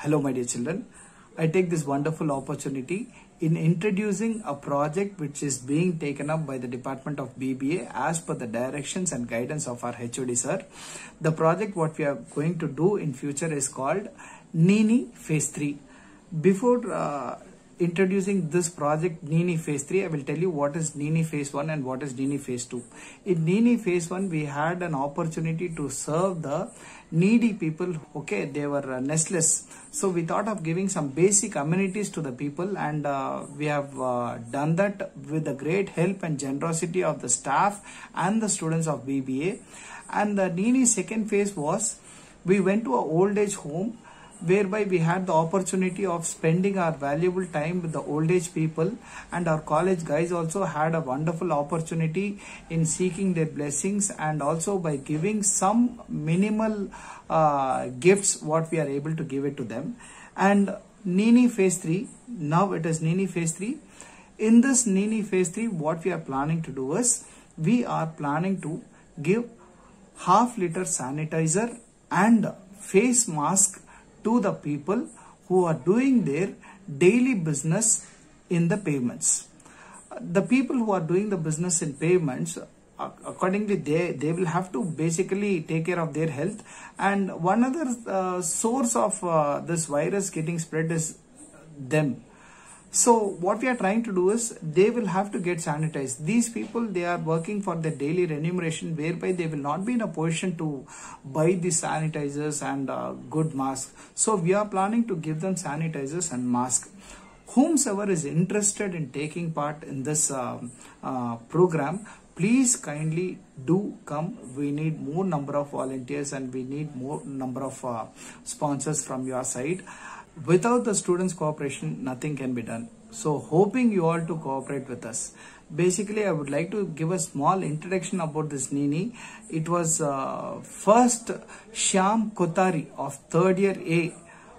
Hello, my dear children. I take this wonderful opportunity in introducing a project which is being taken up by the Department of BBA as per the directions and guidance of our HOD sir. The project what we are going to do in future is called NINI Phase 3. Before introducing this project NINI Phase 3, I will tell you what is NINI Phase 1 and what is NINI Phase 2. In NINI Phase 1, we had an opportunity to serve the needy people. Okay, they were nestless. So we thought of giving some basic amenities to the people, and we have done that with the great help and generosity of the staff and the students of BBA. And the NINI second phase was, we went to an old age home whereby we had the opportunity of spending our valuable time with the old age people, and our college guys also had a wonderful opportunity in seeking their blessings, and also by giving some minimal gifts what we are able to give it to them. And NINI Phase 3, now it is NINI Phase 3. In this NINI Phase 3, what we are planning to do is, we are planning to give half-liter sanitizer and face mask to the people who are doing their daily business in the pavements. The people who are doing the business in pavements, accordingly they will have to basically take care of their health. And one other source of this virus getting spread is them. So what we are trying to do is, they will have to get sanitized. These people, they are working for their daily remuneration, whereby they will not be in a position to buy the sanitizers and good masks. So we are planning to give them sanitizers and masks. Whomsoever is interested in taking part in this program, please kindly do come. We need more number of volunteers and we need more number of sponsors from your side. Without the students' cooperation, nothing can be done. So hoping you all to cooperate with us. Basically, I would like to give a small introduction about this NINI. It was first Shyam Kotari of 3rd year A,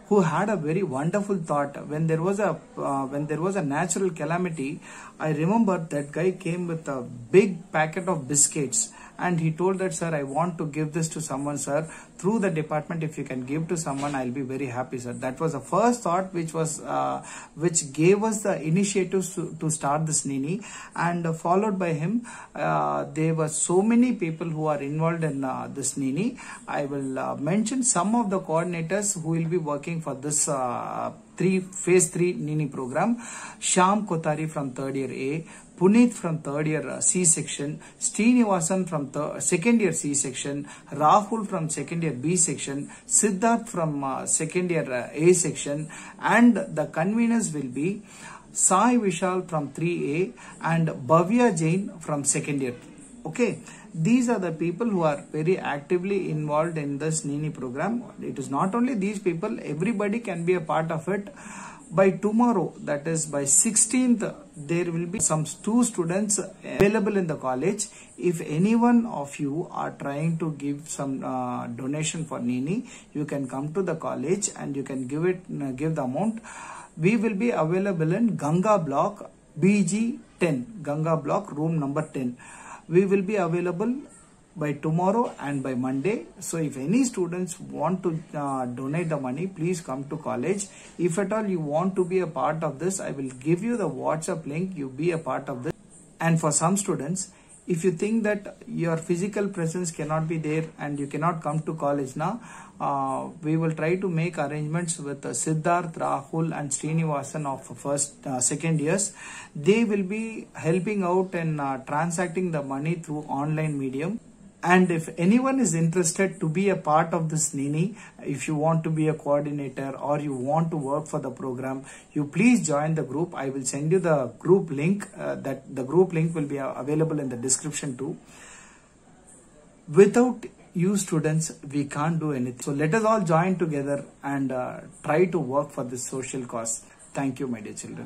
who had a very wonderful thought. When there was a natural calamity, I remember that guy came with a big packet of biscuits, and he told that, sir, I want to give this to someone, sir. Through the department, if you can give to someone, I'll be very happy, sir. That was the first thought which gave us the initiative to start this NINI. And followed by him, there were so many people who are involved in this NINI. I will mention some of the coordinators who will be working for this Phase 3 NINI program. Shyam Kotari from 3rd year A, Puneet from 3rd year C section, Srinivasan from 2nd year C section, Rahul from 2nd year B section, Siddharth from 2nd year A section, and the conveners will be Sai Vishal from 3A and Bhavya Jain from 2nd year. Okay, these are the people who are very actively involved in this NINI program. It is not only these people, everybody can be a part of it. By tomorrow, that is by 16th, there will be some 2 students available in the college. If any one of you are trying to give some donation for NINI, you can come to the college and you can give the amount. We will be available in Ganga Block BG 10, Ganga Block room number 10. We will be available by tomorrow and by Monday. So if any students want to donate the money, please come to college. If at all you want to be a part of this, I will give you the WhatsApp link. You be a part of this. And for some students, if you think that your physical presence cannot be there and you cannot come to college now, we will try to make arrangements with Siddharth, Rahul and Srinivasan of 2nd years. They will be helping out in transacting the money through online medium. And if anyone is interested to be a part of this NINI, if you want to be a coordinator or you want to work for the program, you please join the group. I will send you the group link. That the group link will be available in the description too. Without you students, we can't do anything. So let us all join together and try to work for this social cause. Thank you, my dear children.